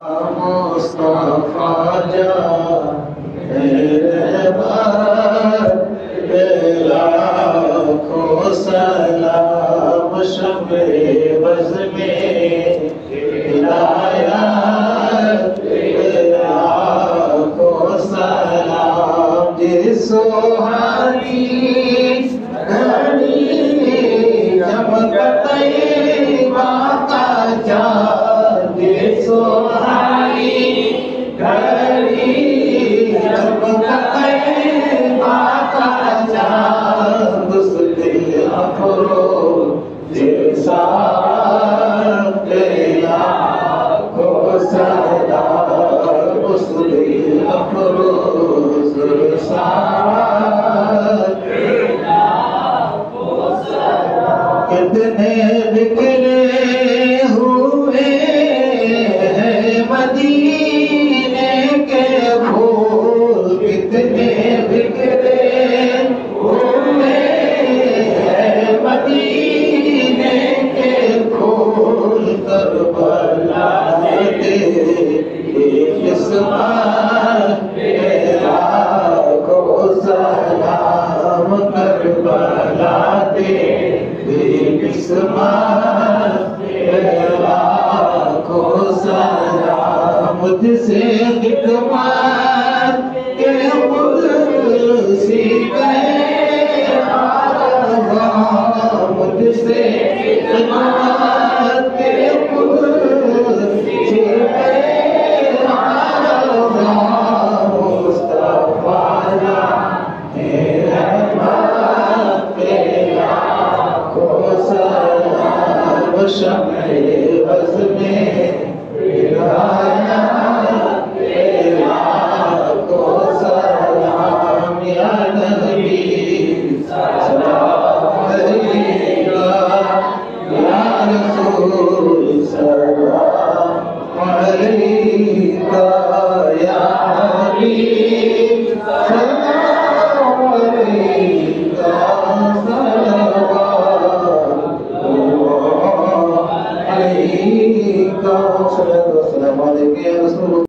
मुस्तफा जा लाखों सलाम शब-ए बज़ में हिदायत लाखों सलाम जिस सुहानी घड़ी चमकते बाका चाँद सुहानी घड़ी चमकते बाका चाँद उस दिल अफरोज़ जैसा लाखों सलाम उस दिल अफरोज़ जैसा कितने बिखरे हुए हैं मदीने के फूल, कितने बिखरे हुए हैं मदीने के फूल। करबला के किस्मत लाखों सलाम, करबला के लाखों सलाम मुझसे खिदमत के मुझसे मुझसे खिदमत के मुझसे मुस्तफा शब-ए बज़ में हिदायत लाखों सलाम या नबी सलाम अलैका या रसूल सलाम अलैका या हबीब सलाम अलैका सल्लल्लाहु अलैहि वसल्लम।